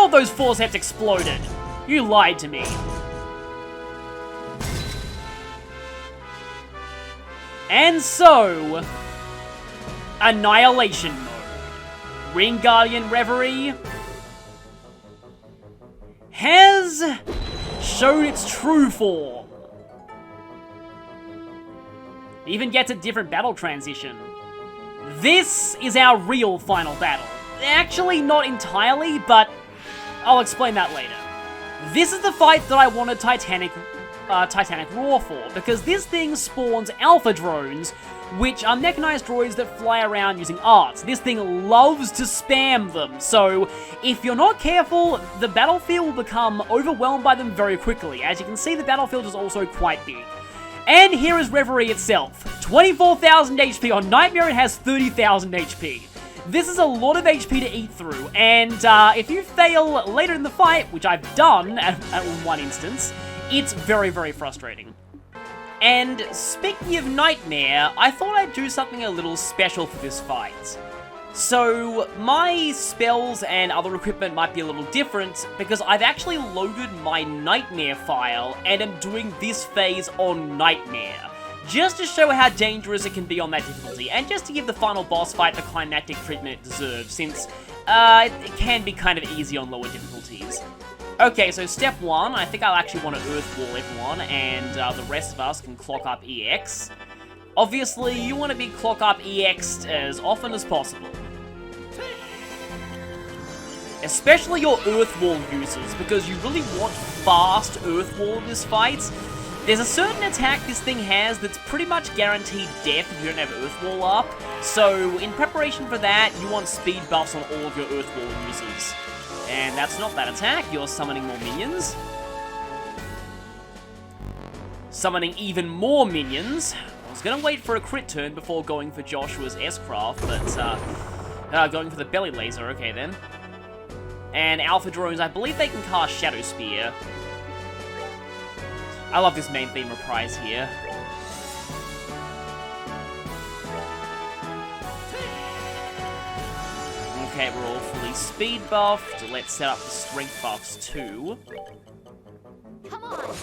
thought those force heads exploded. You lied to me. And so, Annihilation mode. Ring Guardian Reverie has shown its true form. It even gets a different battle transition. This is our real final battle. Actually, not entirely, but I'll explain that later. This is the fight that I wanted Titanic Roar for, because this thing spawns alpha drones, which are mechanized droids that fly around using arts. This thing loves to spam them, so if you're not careful, the battlefield will become overwhelmed by them very quickly. As you can see, the battlefield is also quite big. And here is Reverie itself. 24,000 HP. On Nightmare, it has 30,000 HP. This is a lot of HP to eat through, and if you fail later in the fight, which I've done at one instance, it's very, very frustrating. And speaking of Nightmare, I thought I'd do something a little special for this fight. So, my spells and other equipment might be a little different, because I've actually loaded my Nightmare file, and am doing this phase on Nightmare. Just to show how dangerous it can be on that difficulty, and just to give the final boss fight the climactic treatment it deserves, since it can be kind of easy on lower difficulties. Okay, so step 1, I think I'll actually want to Earth Wall everyone, and the rest of us can clock up EX. Obviously, you want to be clock up EX'd as often as possible. Especially your Earth Wall users, because you really want fast Earth Wall in this fight. There's a certain attack this thing has that's pretty much guaranteed death if you don't have Earth Wall up, so in preparation for that, you want speed buffs on all of your Earth Wall users. And that's not that attack, you're summoning more minions. Summoning even more minions. I was gonna wait for a crit turn before going for Joshua's S-Craft, but going for the belly laser, okay then. And Alpha Drones, I believe they can cast Shadow Spear. I love this main theme reprise here. Okay, we're all fully speed buffed. Let's set up the strength buffs too. Come on.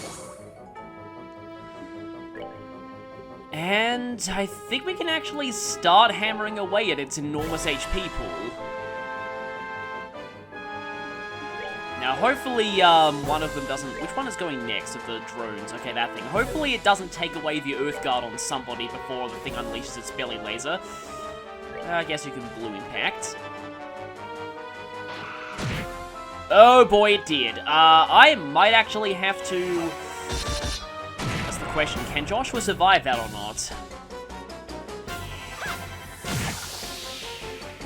And I think we can actually start hammering away at its enormous HP pool. Now, hopefully, one of them doesn't... Which one is going next of the drones? Okay, that thing. Hopefully it doesn't take away the Earth Guard on somebody before the thing unleashes its belly laser. I guess you can Blue Impact. Oh boy, it did. I might actually have to... That's the question. Can Joshua survive that or not?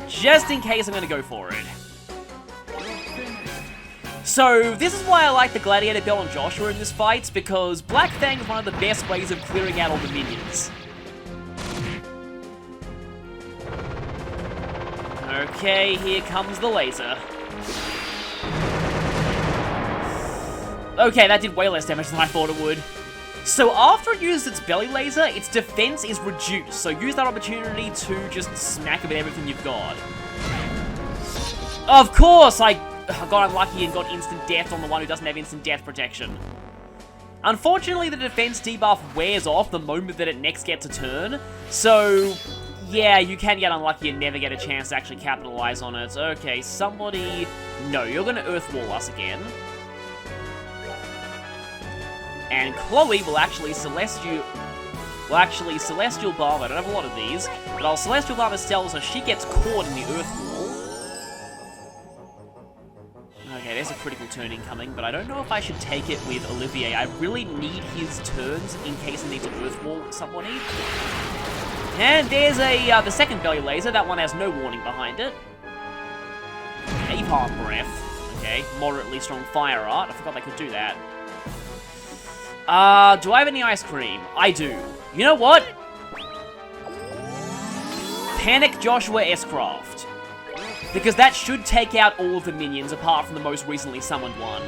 Just in case, I'm gonna go for it. So, this is why I like the Gladiator Bell on Joshua in this fight, because Black Fang is one of the best ways of clearing out all the minions. Okay, here comes the laser. Okay, that did way less damage than I thought it would. So after it uses its belly laser, its defense is reduced, so use that opportunity to just smack it with everything you've got. Of course, I got unlucky and got instant death on the one who doesn't have instant death protection. Unfortunately, the defense debuff wears off the moment that it next gets a turn, so yeah, you can get unlucky and never get a chance to actually capitalize on it. Okay, somebody... No, you're gonna Earth Wall us again. And Chloe will actually Celestial Bomb. I don't have a lot of these, but I'll Celestial Bomb Estelle so she gets caught in the Earth Wall. Okay, there's a critical turn incoming, but I don't know if I should take it with Olivier. I really need his turns in case I need to Earth Wall somebody. And there's the second belly laser. That one has no warning behind it. Napalm Breath. Okay, moderately strong fire art. I forgot they could do that. Do I have any ice cream? I do. You know what? Panic Joshua S-Craft. Because that should take out all of the minions, apart from the most recently summoned one.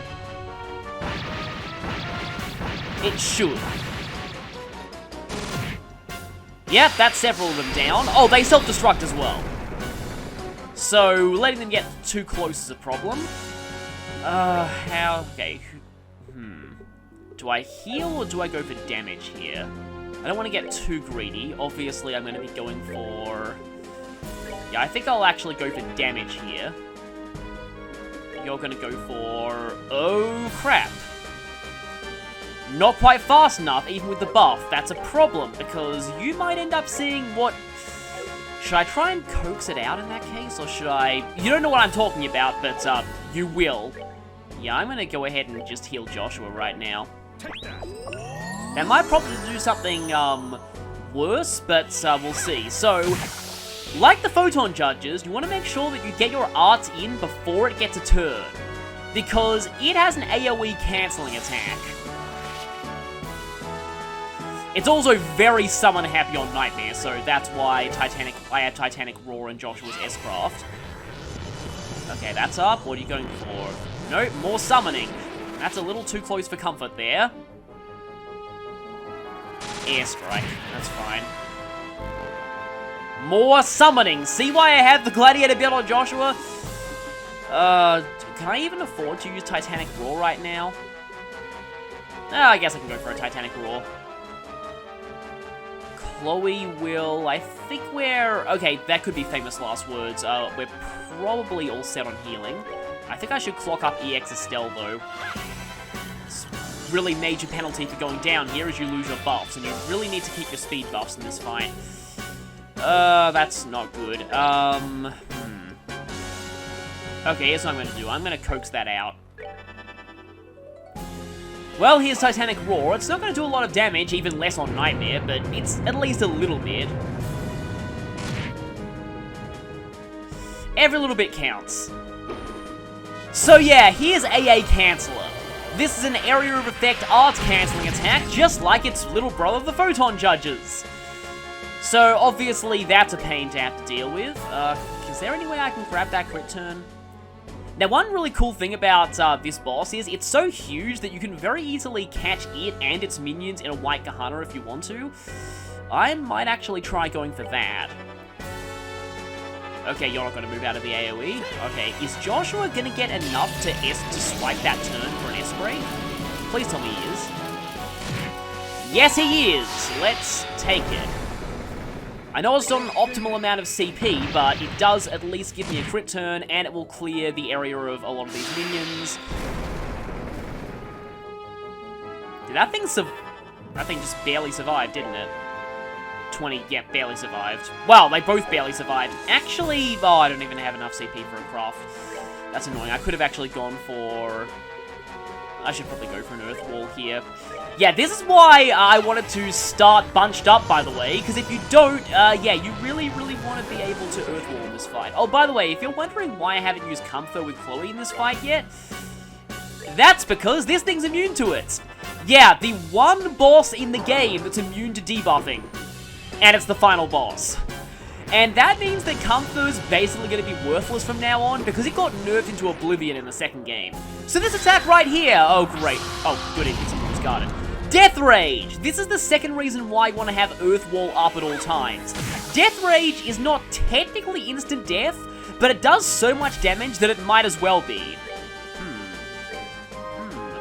It should. Yep, that's several of them down. Oh, they self-destruct as well. So, letting them get too close is a problem. How... Okay. Do I heal or do I go for damage here? I don't want to get too greedy. Obviously, I'm going to be going for... Yeah, I think I'll actually go for damage here. You're going to go for... Oh, crap. Not quite fast enough, even with the buff. That's a problem, because you might end up seeing what... Should I try and coax it out in that case, or should I... You don't know what I'm talking about, but you will. Yeah, I'm going to go ahead and just heal Joshua right now. That might probably do something, worse, but we'll see. So, like the Photon Judges, you want to make sure that you get your arts in before it gets a turn, because it has an AoE cancelling attack. It's also very summon happy on Nightmare, so that's why I have Titanic Roar and Joshua's S-Craft. Okay, that's up. What are you going for? Nope, more summoning. That's a little too close for comfort there. Airstrike, that's fine. More summoning. See why I have the Gladiator build on Joshua? Can I even afford to use Titanic Roar right now? I guess I can go for a Titanic Roar. Chloe will... I think we're... Okay, that could be famous last words. We're probably all set on healing. I think I should clock up EX Estelle, though. It's really major penalty for going down here is you lose your buffs, and you really need to keep your speed buffs in this fight. That's not good. Okay, here's what I'm going to do. I'm going to coax that out. Well, here's Titanic Roar. It's not going to do a lot of damage, even less on Nightmare, but it's at least a little bit. Every little bit counts. So yeah, here's A.k.a. Canceller. This is an area of effect arts cancelling attack, just like its little brother, the Photon Judges. So obviously that's a pain to have to deal with. Is there any way I can grab that crit turn? Now, one really cool thing about this boss is it's so huge that you can very easily catch it and its minions in a white Kahana if you want to. I might actually try going for that. Okay, you're not going to move out of the AoE. Okay, is Joshua going to get enough to swipe that turn for an S-Spray? Please tell me he is. Yes, he is! Let's take it. I know it's not an optimal amount of CP, but it does at least give me a crit turn, and it will clear the area of a lot of these minions. Did that thing just barely survived, didn't it? 20, yeah, barely survived. Well, they both barely survived. Actually, oh, I don't even have enough CP for a craft. That's annoying. I could have actually gone for... I should probably go for an Earth Wall here. Yeah, this is why I wanted to start bunched up, by the way, because if you don't, yeah, you really, really want to be able to Earth Wall in this fight. Oh, by the way, if you're wondering why I haven't used Comfort with Chloe in this fight yet, that's because this thing's immune to it. Yeah, the one boss in the game that's immune to debuffing. And it's the final boss. And that means that Comfort's basically going to be worthless from now on because it got nerfed into oblivion in the second game. So this attack right here, oh great, oh good, it's almost guarded. Death Rage! This is the second reason why you want to have Earth Wall up at all times. Death Rage is not technically instant death, but it does so much damage that it might as well be.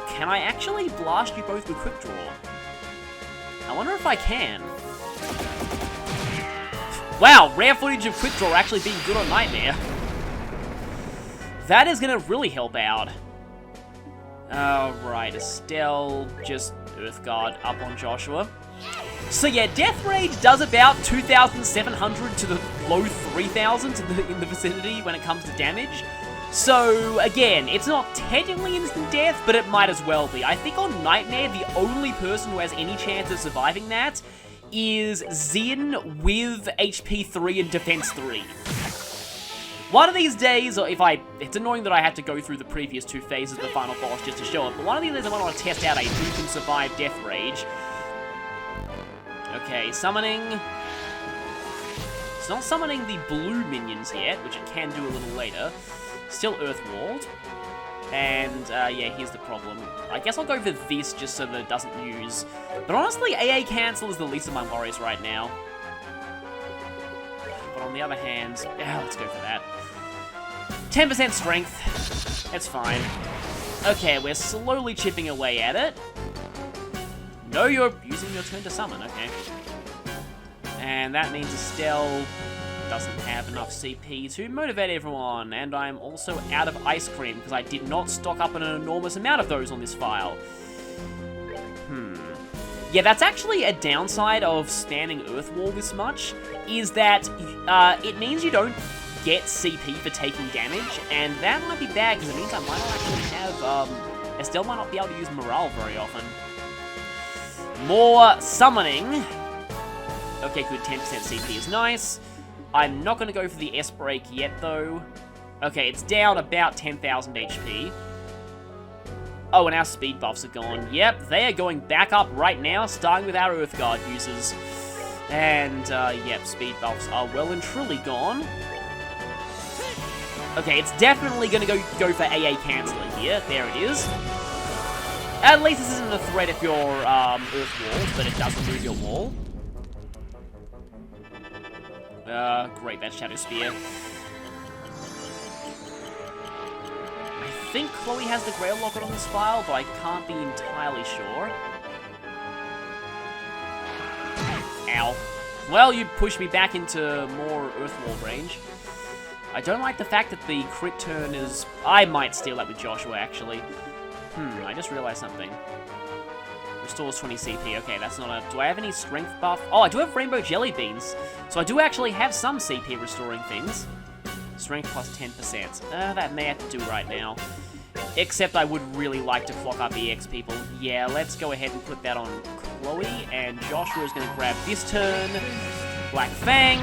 Can I actually blast you both with Quick Draw? I wonder if I can. Wow, rare footage of Quick Draw actually being good on Nightmare. That is going to really help out. Alright, Estelle, just Earthguard up on Joshua. So yeah, Death Rage does about 2,700 to the low 3,000 in the vicinity when it comes to damage. So, again, it's not technically instant death, but it might as well be. I think on Nightmare, the only person who has any chance of surviving that is Xin with HP 3 and Defense 3. One of these days, or it's annoying that I had to go through the previous two phases of the final boss just to show it, but one of these days I want to test out who can survive Death Rage. Okay, summoning. It's not summoning the blue minions yet, which it can do a little later. Still Earthwalled. And, yeah, here's the problem. I guess I'll go for this just so that it doesn't use... But honestly, A.k.a. Cancel is the least of my worries right now. But on the other hand... Yeah, let's go for that. 10% strength. That's fine. Okay, we're slowly chipping away at it. No, you're using your turn to summon, okay. And that means Estelle doesn't have enough CP to motivate everyone, and I'm also out of ice cream because I did not stock up on an enormous amount of those on this file. Yeah, that's actually a downside of spamming Earth Wall this much, is that it means you don't get CP for taking damage, and that might be bad because it means I might not actually have, Estelle might not be able to use Morale very often. More summoning. Okay, good, 10% CP is nice. I'm not going to go for the S-Break yet, though. Okay, it's down about 10,000 HP. Oh, and our speed buffs are gone. Yep, they are going back up right now, starting with our Earth Guard users. And, yep, speed buffs are well and truly gone. Okay, it's definitely going to go for A.k.a. Canceller here. There it is. At least this isn't a threat if you're Earth Walls, but it does remove your wall. Great, that's Shadow Spear. I think Chloe has the Grail Locket on this file, but I can't be entirely sure. Ow. Well, you pushed me back into more Earth Wall range. I don't like the fact that the crit turn is... I might steal that with Joshua, actually. I just realized something. Restores 20 CP. Okay, that's not a... Do I have any strength buff? Oh, I do have Rainbow Jelly Beans. So I do actually have some CP restoring things. Strength plus 10%. That may have to do right now. Except I would really like to clock up EX people. Yeah, let's go ahead and put that on Chloe. And Joshua is going to grab this turn. Black Fang.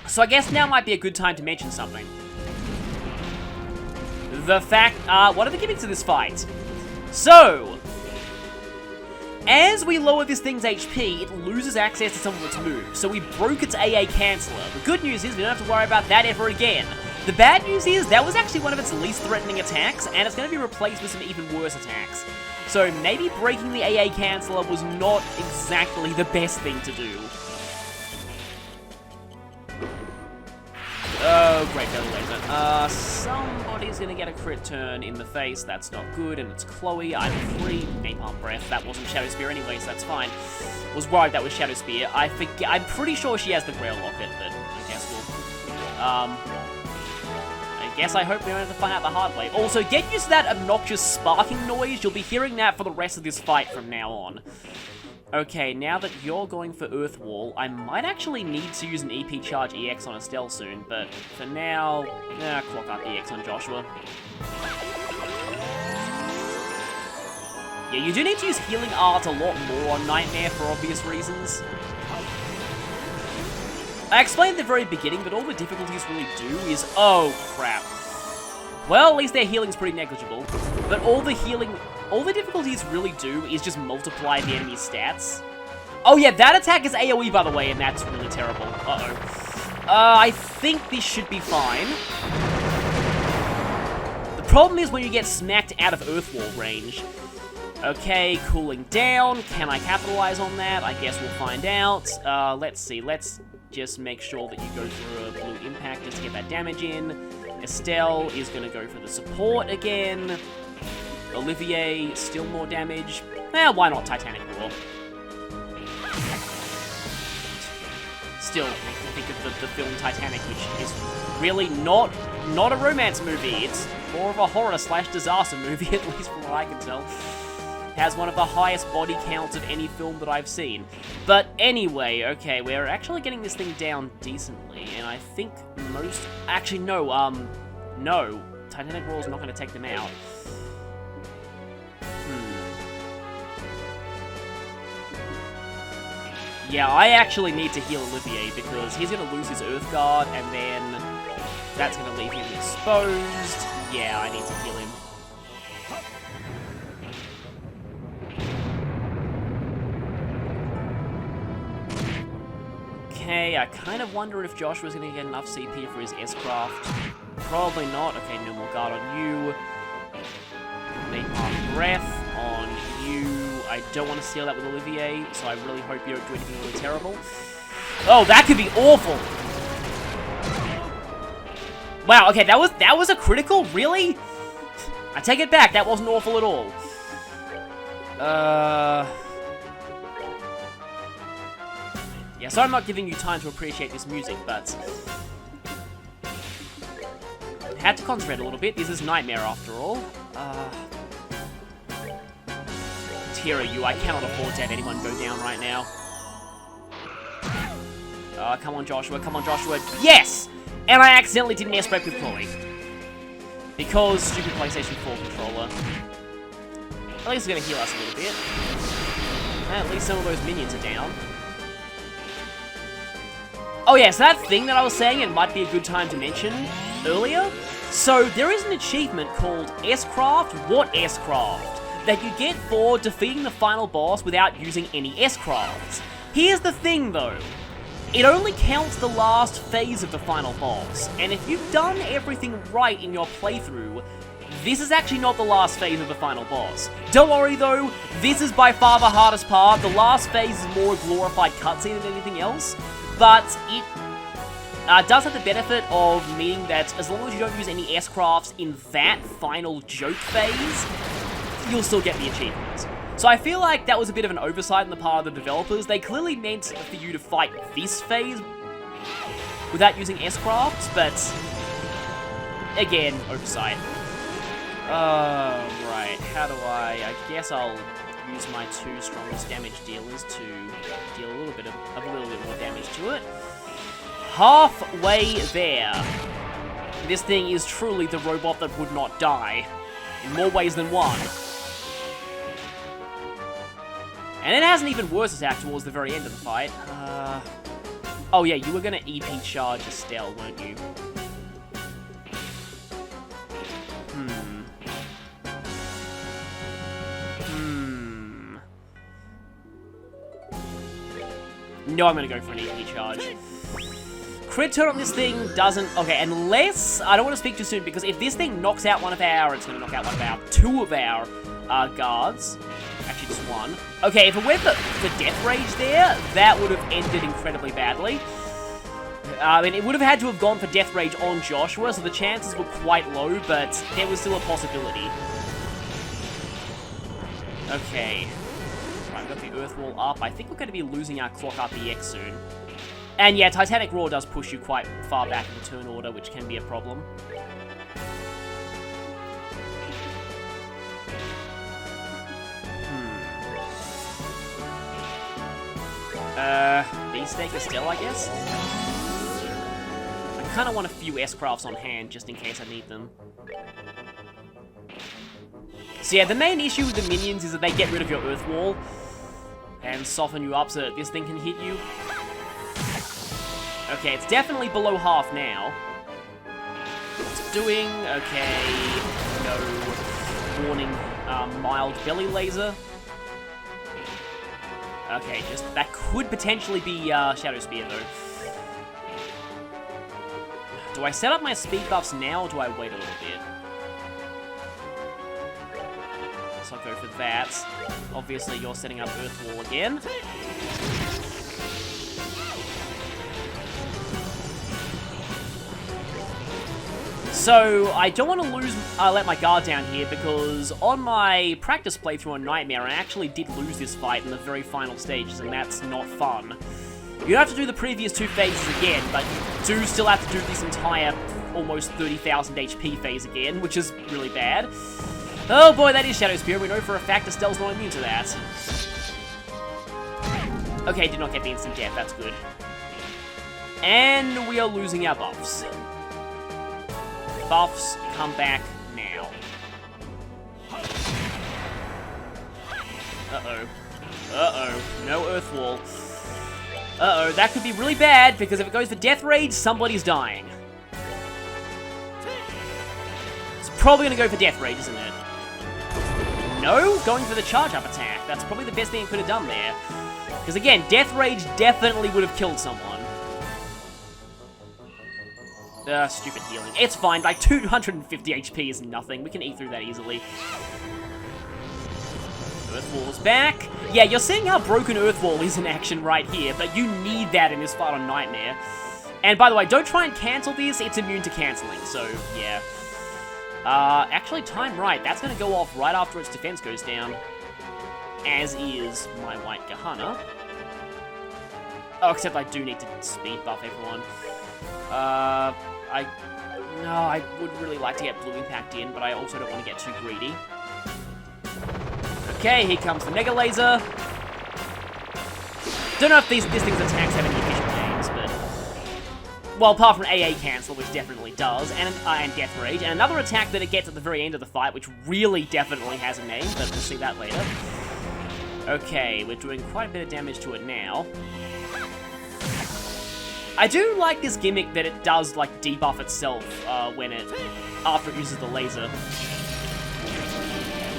So I guess now might be a good time to mention something. The fact... what are the gimmicks of this fight? So... as we lower this thing's HP, it loses access to some of its moves, so we broke its A.k.a. Canceller. The good news is we don't have to worry about that ever again. The bad news is that was actually one of its least threatening attacks, and it's going to be replaced with some even worse attacks. So maybe breaking the A.k.a. Canceller was not exactly the best thing to do. Oh, great belly laser. Somebody's gonna get a crit turn in the face. That's not good, and it's Chloe. I'm free. Napalm Breath. That wasn't Shadow Spear anyway, so that's fine. Was worried that was Shadow Spear. I'm pretty sure she has the Grail Locket, but I guess we'll... I guess I hope we don't have to find out the hard way. Also, get used to that obnoxious sparking noise. You'll be hearing that for the rest of this fight from now on. Okay, now that you're going for Earth Wall, I might actually need to use an EP Charge EX on Estelle soon, but for now, clock up EX on Joshua. Yeah, you do need to use Healing Art a lot more on Nightmare for obvious reasons. I explained at the very beginning, but all the difficulties really do is... oh, crap. Well, at least their healing's pretty negligible, but all the difficulties really do is just multiply the enemy's stats. Oh yeah, that attack is AoE, by the way, and that's really terrible. Uh-oh. I think this should be fine. The problem is when you get smacked out of Earth Wall range. Okay, cooling down. Can I capitalize on that? I guess we'll find out. Let's see. Let's just make sure that you go through a blue impact just to get that damage in. Estelle is going to go for the support again. Olivier, still more damage. Why not Titanic Roar? Still, makes me think of the film Titanic, which is really not a romance movie. It's more of a horror/disaster movie, at least from what I can tell. Has one of the highest body counts of any film that I've seen. But anyway, okay, we're actually getting this thing down decently, and I think most... actually, no, no. Titanic Roar's not going to take them out. Yeah, I actually need to heal Olivier, because he's going to lose his Earth Guard, and then that's going to leave him exposed. Yeah, I need to heal him. Okay, I kind of wonder if Joshua's going to get enough CP for his S-Craft. Probably not. Okay, no more guard on you. Napalm Breath on you. I don't want to steal that with Olivier, so I really hope you don't do anything really terrible. Oh, that could be awful! Wow, okay, that was a critical? Really? I take it back, that wasn't awful at all. Yeah, sorry I'm not giving you time to appreciate this music, but... had to concentrate a little bit. This is Nightmare after all. Tear you, I cannot afford to have anyone go down right now. Come on, Joshua, come on, Joshua. Yes! And I accidentally didn't S-break with Chloe. Because stupid PlayStation 4 controller. At least it's going to heal us a little bit. At least some of those minions are down. Oh yeah, so that thing that I was saying, it might be a good time to mention earlier. So there is an achievement called S-Craft, What S-Craft, that you get for defeating the final boss without using any S-Crafts. Here's the thing though. It only counts the last phase of the final boss, and if you've done everything right in your playthrough, this is actually not the last phase of the final boss. Don't worry though, this is by far the hardest part. The last phase is more a glorified cutscene than anything else, but it does have the benefit of meaning that as long as you don't use any S-Crafts in that final joke phase, you'll still get the achievements. So I feel like that was a bit of an oversight on the part of the developers. They clearly meant for you to fight this phase without using S-Crafts, but again, oversight. Right, how do I guess I'll use my two strongest damage dealers to deal a little bit more damage to it. Halfway there. This thing is truly the robot that would not die, in more ways than one. And it has an even worse attack towards the very end of the fight. Oh yeah, you were gonna EP charge Estelle, weren't you? No, I'm gonna go for an EP charge. Crit turn on this thing doesn't... Okay, unless... I don't want to speak too soon, because if this thing knocks out one of our... It's gonna knock out one of our... two of our guards. Actually, just one. Okay, if it went for Death Rage there, that would have ended incredibly badly. I mean, it would have had to have gone for Death Rage on Joshua, so the chances were quite low, but there was still a possibility. Okay. Right, we've got the Earth Wall up. I think we're going to be losing our Clock RPX soon. And yeah, Titanic Roar does push you quite far back in the turn order, which can be a problem. Beefsteak Estelle, I guess? I kind of want a few S-Crafts on hand, just in case I need them. So yeah, the main issue with the minions is that they get rid of your Earth Wall and soften you up so that this thing can hit you. Okay, it's definitely below half now. What's it doing? Okay, no warning, mild belly laser. Okay, just, that could potentially be, Shadow Spear, though. Do I set up my speed buffs now, or do I wait a little bit? So I'll go for that. Obviously, you're setting up Earth Wall again. So, I don't want to let my guard down here, because on my practice playthrough on Nightmare, I actually did lose this fight in the very final stages, and that's not fun. You don't have to do the previous two phases again, but you do still have to do this entire almost 30,000 HP phase again, which is really bad. Oh boy, that is Shadow Spear. We know for a fact Estelle's not immune to that. Okay, did not get the instant death, that's good. And we are losing our buffs. Buffs come back now. Uh-oh. Uh-oh. No Earth Wall. Uh-oh, that could be really bad, because if it goes for Death Rage, somebody's dying. It's probably going to go for Death Rage, isn't it? No? Going for the charge-up attack. That's probably the best thing it could have done there. Because again, Death Rage definitely would have killed someone. Stupid healing. It's fine, like 250 HP is nothing. We can eat through that easily. Earth Wall's back. Yeah, you're seeing how broken Earth Wall is in action right here, but you need that in this fight on Nightmare. And by the way, don't try and cancel this, it's immune to cancelling, so yeah. Actually, time right. That's going to go off right after its defense goes down. As is my white Gahana. Oh, except I do need to speed buff everyone. I would really like to get blue impact in, but I also don't want to get too greedy. Okay, here comes the Mega Laser. Don't know if this thing's attacks have any efficient names, but... Well, apart from A.k.a. Cancel, which definitely does, and Death Rage, and another attack that it gets at the very end of the fight, which really definitely has a name, but we'll see that later. Okay, we're doing quite a bit of damage to it now. I do like this gimmick that it does, like, debuff itself after it uses the laser.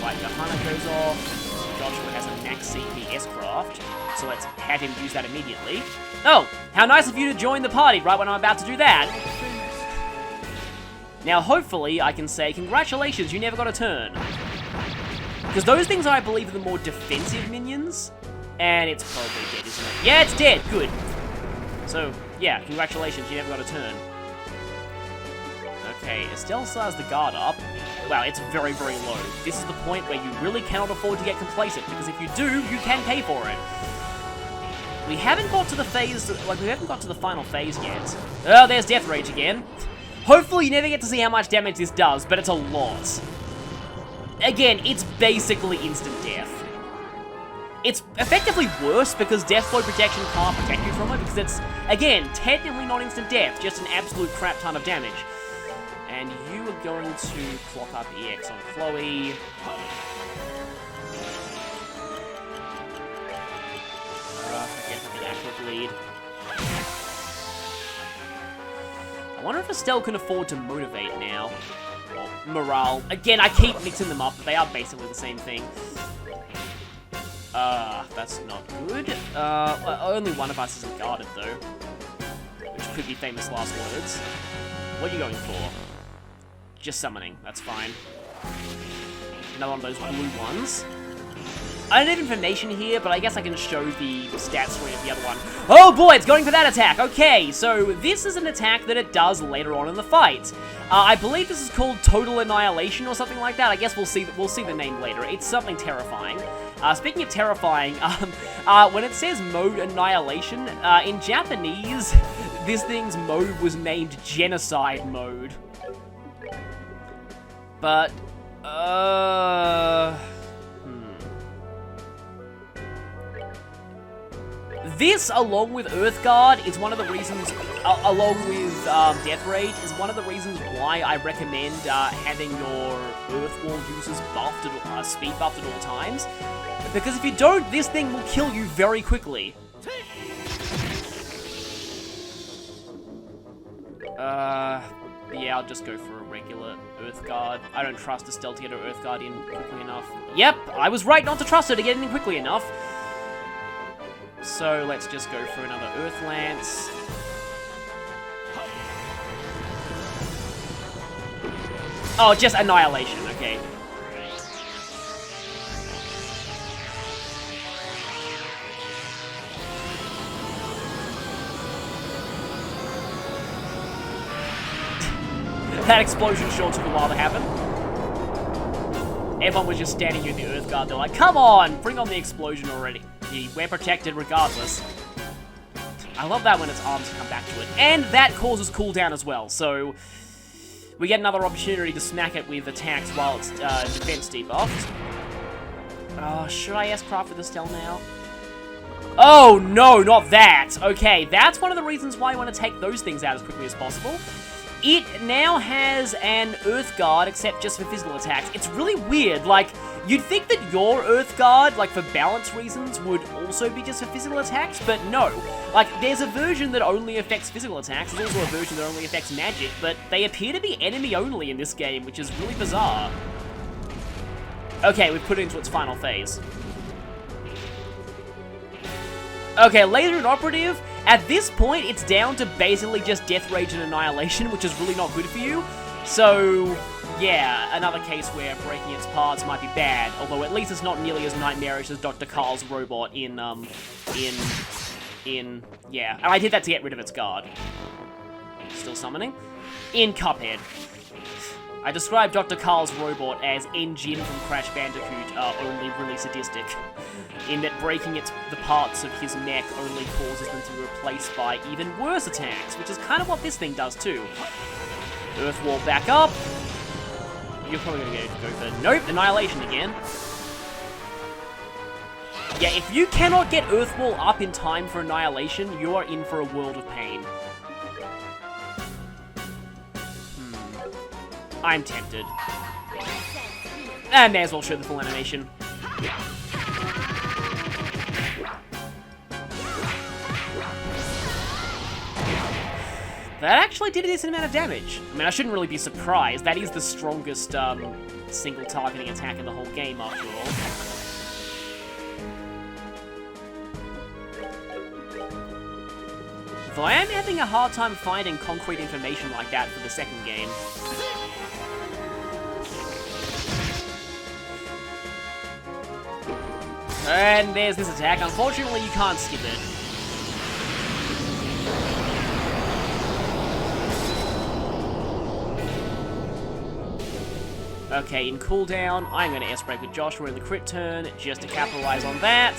White Gahana goes off. Joshua has a max CP S-Craft, so let's have him use that immediately. Oh, how nice of you to join the party right when I'm about to do that. Now, hopefully, I can say, congratulations, you never got a turn. Because those things, I believe, are the more defensive minions. And it's probably dead, isn't it? Yeah, it's dead. Good. So, yeah, congratulations, you never got a turn. Okay, Estelle still has the guard up. Wow, it's very, very low. This is the point where you really cannot afford to get complacent, because if you do, you can pay for it. We haven't got to the phase, we haven't got to the final phase yet. Oh, there's Death Rage again. Hopefully you never get to see how much damage this does, but it's a lot. Again, it's basically instant death. It's effectively worse because Death Blow Protection can't protect you from it, because it's, again, technically not instant death, just an absolute crap ton of damage. And you are going to clock up EX on Chloe. Get the active lead. I wonder if Estelle can afford to motivate now. Or morale. Again, I keep mixing them up, but they are basically the same thing. That's not good. Only one of us isn't guarded, though. Which could be famous last words. What are you going for? Just summoning, that's fine. Another one of those blue ones. I don't have information here, but I guess I can show the stat screen of the other one. Oh boy, it's going for that attack! Okay, so this is an attack that it does later on in the fight. I believe this is called Total Annihilation or something like that. I guess we'll see the name later. It's something terrifying. Speaking of terrifying, when it says Mode Annihilation, in Japanese, this thing's mode was named Genocide Mode. But, This, along with Earthguard, is one of the reasons, along with Death Rage, is one of the reasons why I recommend having your Earth Wall users buffed at speed buffed at all times. Because if you don't, this thing will kill you very quickly. Yeah, I'll just go for a regular Earthguard. I don't trust Estelle to get her Earthguard in quickly enough. Yep, I was right not to trust her to get in quickly enough. So let's just go for another Earth Lance. Oh, just Annihilation, okay. That explosion sure took a while to happen. Everyone was just standing here in the Earthguard. They're like, come on, bring on the explosion already. We're protected regardless. I love that when its arms come back to it. And that causes cooldown as well, so we get another opportunity to smack it with attacks while it's defense debuffed. Should I S-Craft with Estelle now? Oh, no, not that. Okay, that's one of the reasons why you want to take those things out as quickly as possible. It now has an Earthguard, except just for physical attacks. It's really weird, like, you'd think that your Earthguard, like, for balance reasons, would also be just for physical attacks, but no. Like, there's a version that only affects physical attacks, there's also a version that only affects magic, but they appear to be enemy-only in this game, which is really bizarre. Okay, we've put it into its final phase. Okay, Laser and Operative. At this point, it's down to basically just Death Rage and Annihilation, which is really not good for you. So, yeah, another case where breaking its parts might be bad, although at least it's not nearly as nightmarish as Dr. Carl's robot yeah. And I did that to get rid of its guard. Still summoning. In Cuphead. I described Dr. Carl's robot as Engine from Crash Bandicoot, only really sadistic, in that breaking the parts of his neck only causes them to be replaced by even worse attacks, which is kind of what this thing does too. Earth Wall back up. You're probably gonna go for... Nope, Annihilation again. Yeah, if you cannot get Earth Wall up in time for Annihilation, you are in for a world of pain. I'm tempted. I may as well show the full animation. That actually did a decent amount of damage. I mean, I shouldn't really be surprised. That is the strongest single targeting attack in the whole game, after all. Though I am having a hard time finding concrete information like that for the second game. And there's this attack. Unfortunately, you can't skip it. Okay, in cooldown, I'm going to S-Break with Joshua in the crit turn, just to capitalize on that.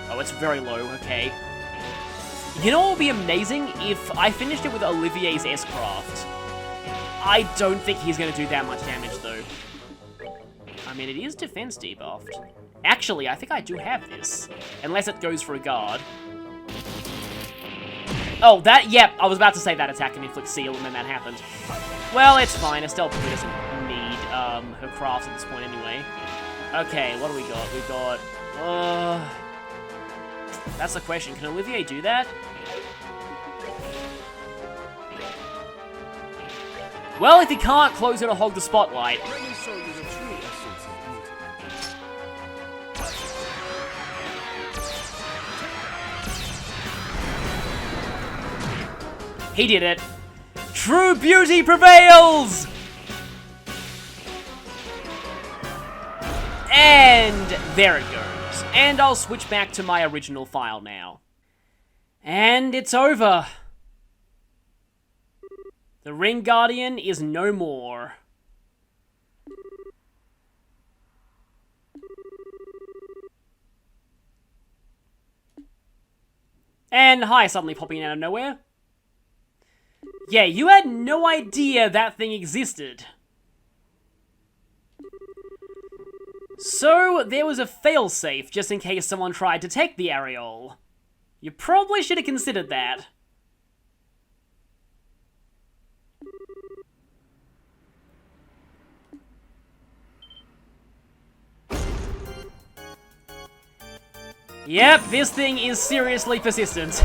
Oh, it's very low, okay. You know what would be amazing? If I finished it with Olivier's S-Craft. I don't think he's going to do that much damage, though. I mean, it is defense debuffed. Actually, I think I do have this. Unless it goes for a guard. Oh, that, yep, I was about to say that attack can inflict seal, and then that happened. Well, it's fine. Estelle probably doesn't need her crafts at this point anyway. Okay, what do we got? We got... That's the question. Can Olivier do that? Well, if he can't, close it or hog the spotlight. Let me show you the true essence of beauty. He did it. True beauty prevails! And there it goes. And I'll switch back to my original file now. And it's over. The Ring Guardian is no more. And hi, suddenly popping out of nowhere. Yeah, you had no idea that thing existed. So, there was a failsafe just in case someone tried to take the areole. You probably should have considered that. Yep, this thing is seriously persistent.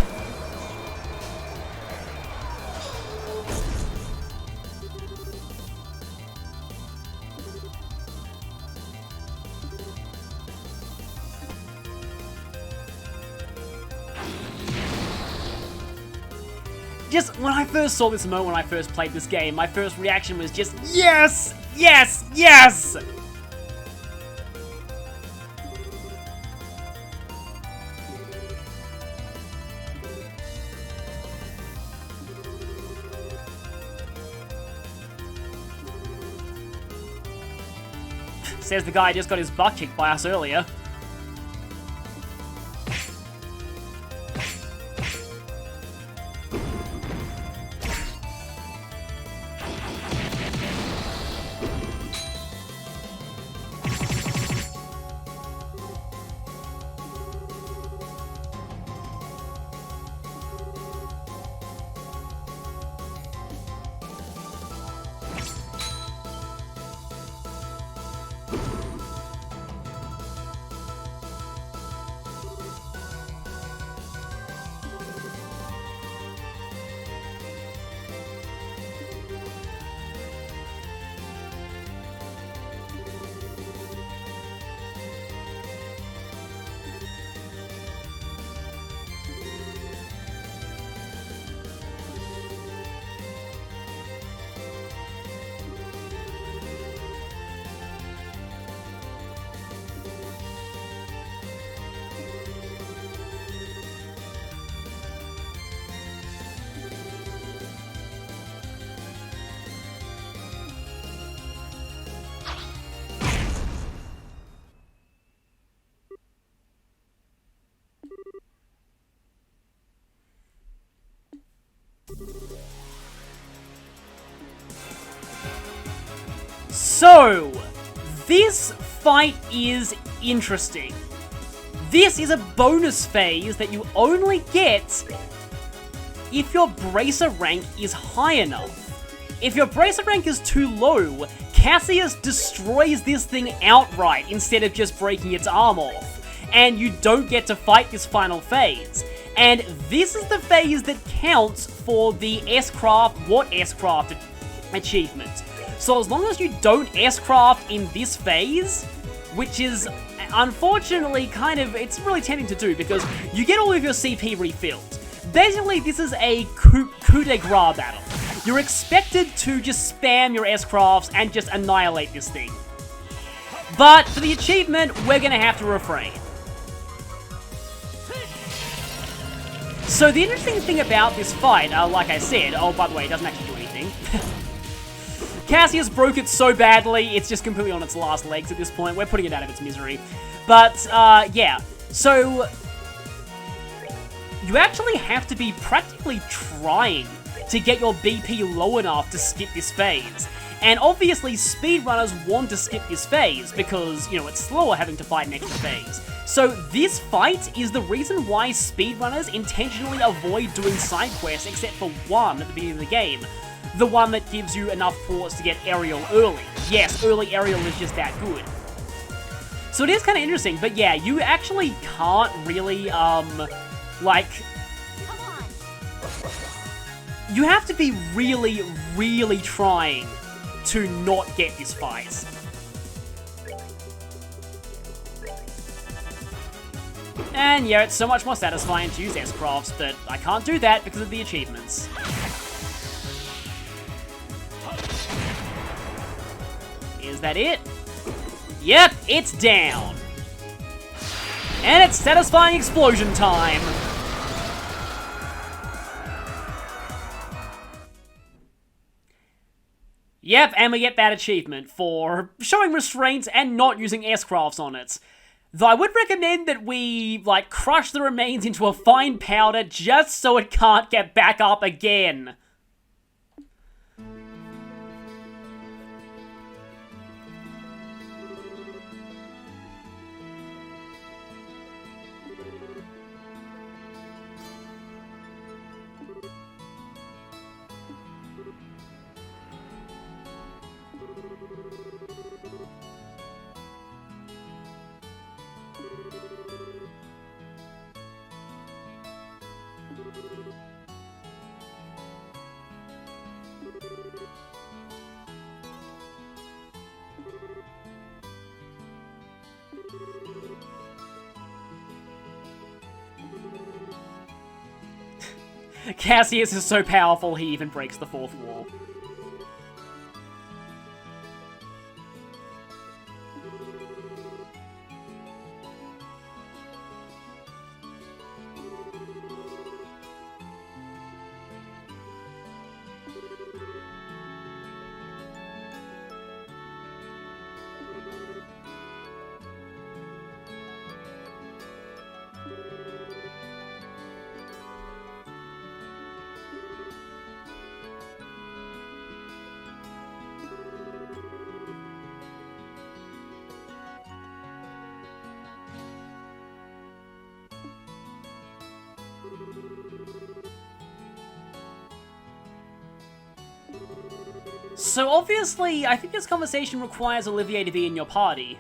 Just, when I first saw this moment when I first played this game, my first reaction was just, yes! Yes! Yes! Says the guy just got his butt kicked by us earlier. So, this fight is interesting. This is a bonus phase that you only get if your Bracer rank is high enough. If your Bracer rank is too low, Cassius destroys this thing outright instead of just breaking its arm off, and you don't get to fight this final phase. And this is the phase that counts for the S-Craft, what S-Craft achievement. So as long as you don't S-Craft in this phase, which is unfortunately it's really tempting to do because you get all of your CP refilled. Basically, this is a coup de grace battle. You're expected to just spam your S-Crafts and just annihilate this thing. But for the achievement, we're gonna have to refrain. So the interesting thing about this fight, like I said, oh, by the way, it doesn't actually do anything. Cassius broke it so badly, it's just completely on its last legs at this point. We're putting it out of its misery. But, yeah. So, you actually have to be practically trying to get your BP low enough to skip this phase. And obviously, speedrunners want to skip this phase because, you know, it's slower having to fight an extra phase. So this fight is the reason why speedrunners intentionally avoid doing side quests except for one at the beginning of the game. The one that gives you enough ports to get Aerial early. Yes, early Aerial is just that good. So it is kind of interesting, but yeah, you actually can't really, like... Come on. You have to be really, really trying to not get this fight. And yeah, it's so much more satisfying to use S-Crafts, but I can't do that because of the achievements. Is that it? Yep, it's down. And it's satisfying explosion time. Yep, and we get that achievement for showing restraint and not using S-Crafts on it. Though I would recommend that we, like, crush the remains into a fine powder just so it can't get back up again. Cassius is so powerful, he even breaks the fourth wall. So obviously, I think this conversation requires Olivier to be in your party.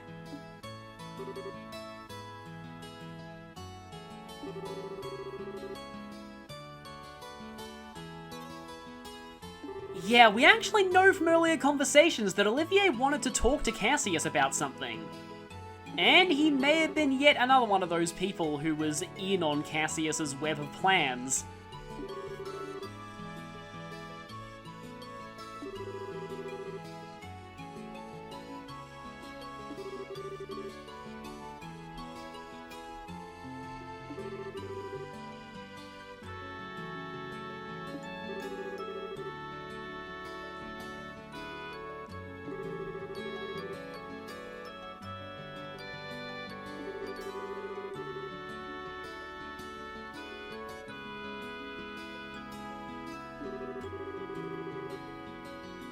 Yeah, we actually know from earlier conversations that Olivier wanted to talk to Cassius about something. And he may have been yet another one of those people who was in on Cassius's web of plans.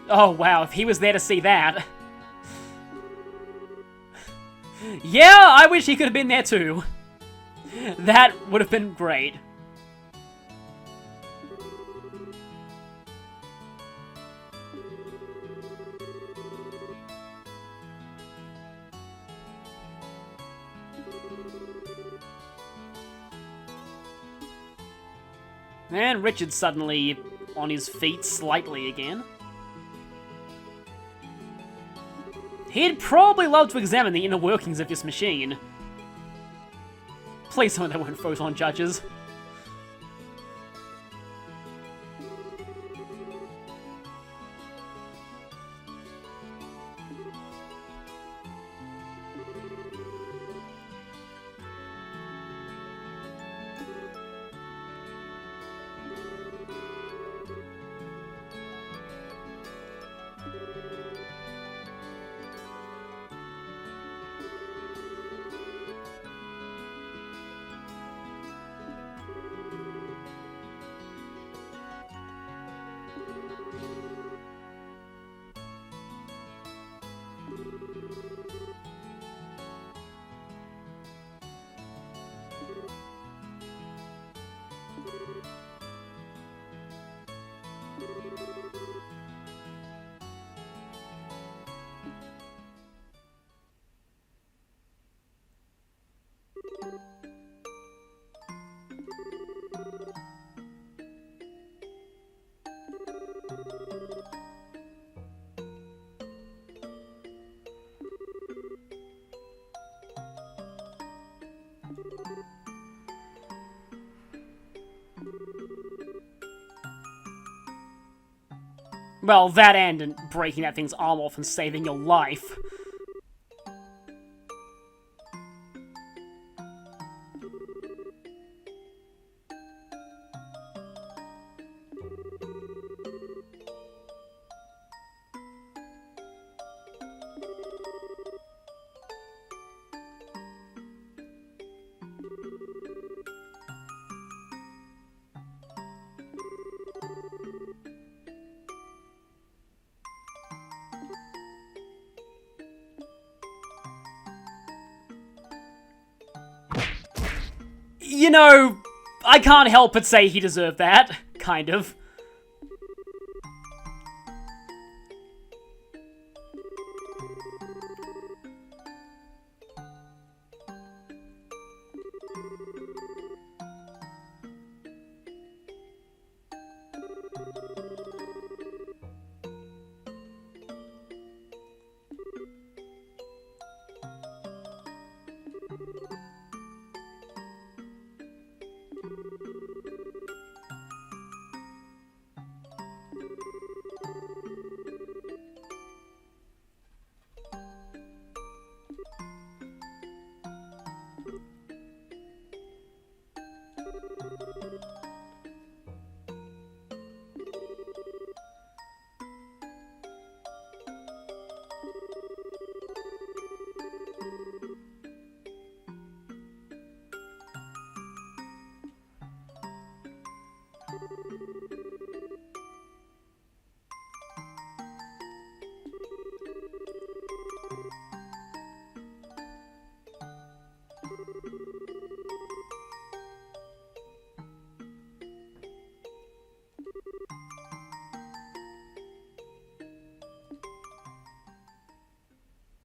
Oh wow, if he was there to see that. Yeah, I wish he could have been there too. That would have been great. And Richard's suddenly on his feet slightly again. He'd probably love to examine the inner workings of this machine. Please tell me they weren't photon judges. Well, that and breaking that thing's arm off and saving your life. You know, I can't help but say he deserved that, kind of.